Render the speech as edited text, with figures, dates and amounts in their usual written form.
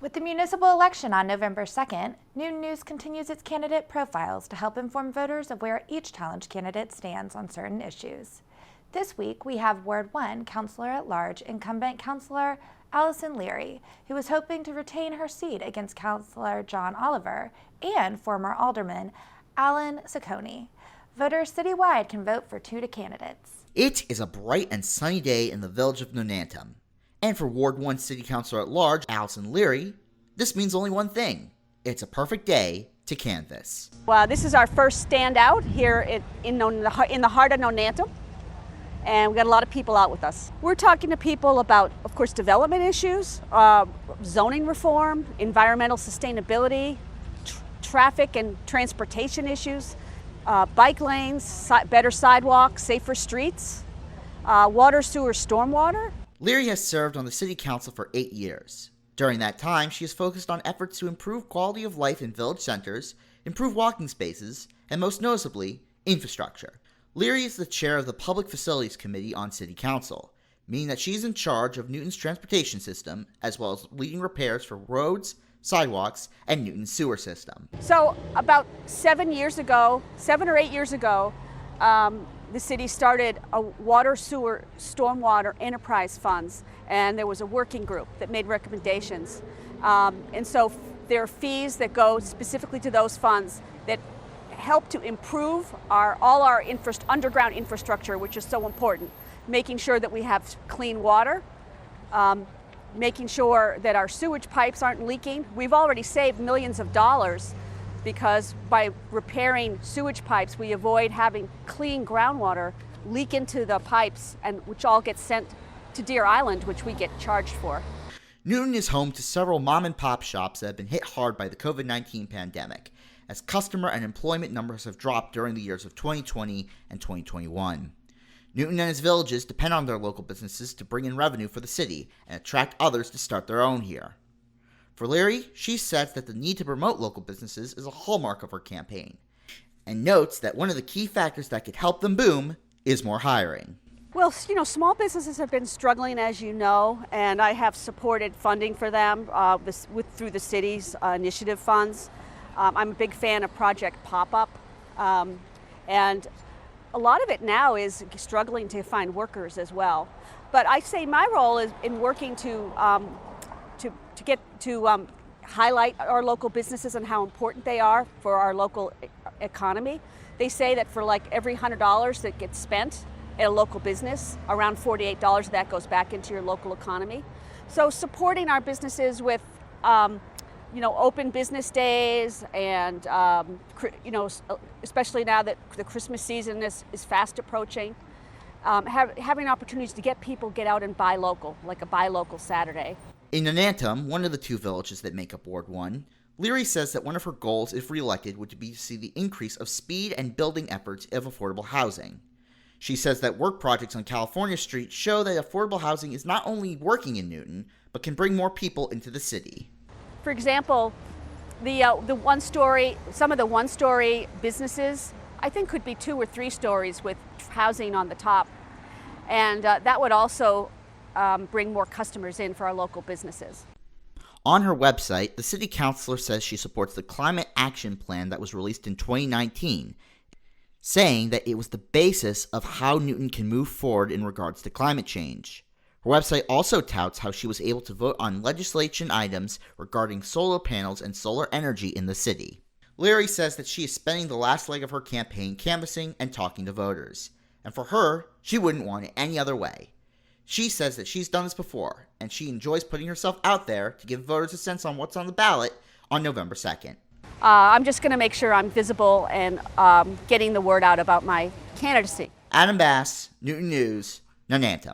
With the municipal election on November 2nd, Newton News continues its candidate profiles to help inform voters of where each challenge candidate stands on certain issues. This week, we have Ward 1 Councilor-at-Large incumbent Councilor Alison Leary, who is hoping to retain her seat against Councilor John Oliver and former Alderman Allan Ciccone. Voters citywide can vote for two candidates. It is a bright and sunny day in the village of Nonantum. And for Ward 1 City Councilor-at-Large, Alison Leary, this means only one thing. It's a perfect day to canvass. Well, this is our first standout here in the heart of Nonantum, and we got a lot of people out with us. We're talking to people about, of course, development issues, zoning reform, environmental sustainability, traffic and transportation issues, bike lanes, better sidewalks, safer streets, water, sewer, stormwater. Leary has served on the City Council for 8 years. During that time, she has focused on efforts to improve quality of life in village centers, improve walking spaces, and most noticeably, infrastructure. Leary is the chair of the Public Facilities Committee on City Council, meaning that she's in charge of Newton's transportation system, as well as leading repairs for roads, sidewalks, and Newton's sewer system. So about 7 or 8 years ago, the city started a water, sewer, stormwater enterprise funds, and there was a working group that made recommendations. And so there are fees that go specifically to those funds that help to improve all our underground infrastructure, which is so important. Making sure that we have clean water, making sure that our sewage pipes aren't leaking. We've already saved millions of dollars because by repairing sewage pipes, we avoid having clean groundwater leak into the pipes, and which all gets sent to Deer Island, which we get charged for. Newton is home to several mom-and-pop shops that have been hit hard by the COVID-19 pandemic, as customer and employment numbers have dropped during the years of 2020 and 2021. Newton and its villages depend on their local businesses to bring in revenue for the city and attract others to start their own here. For Leary, she says that the need to promote local businesses is a hallmark of her campaign, and notes that one of the key factors that could help them boom is more hiring. Well, small businesses have been struggling, as you know, and I have supported funding for them through the city's initiative funds. I'm a big fan of Project Pop-Up, and a lot of it now is struggling to find workers as well. But I say my role is in working to highlight our local businesses and how important they are for our local economy. They say that for like every $100 that gets spent at a local business, around $48 of that goes back into your local economy. So supporting our businesses with open business days and especially now that the Christmas season is fast approaching, having opportunities to get out and buy local, like a buy local Saturday. In Nonantum, one of the two villages that make up Ward 1, Leary says that one of her goals, if reelected, would be to see the increase of speed and building efforts of affordable housing. She says that work projects on California Street show that affordable housing is not only working in Newton, but can bring more people into the city. For example, some of the one-story businesses, I think could be 2 or 3 stories with housing on the top. And that would also bring more customers in for our local businesses. On her website, the city councilor says she supports the climate action plan that was released in 2019, saying that it was the basis of how Newton can move forward in regards to climate change. Her website also touts how she was able to vote on legislation items regarding solar panels and solar energy in the city. Leary says that she is spending the last leg of her campaign canvassing and talking to voters. And for her, she wouldn't want it any other way. She says that she's done this before, and she enjoys putting herself out there to give voters a sense on what's on the ballot on November 2nd. I'm just going to make sure I'm visible and getting the word out about my candidacy. Adam Bass, Newton News, Nonantum.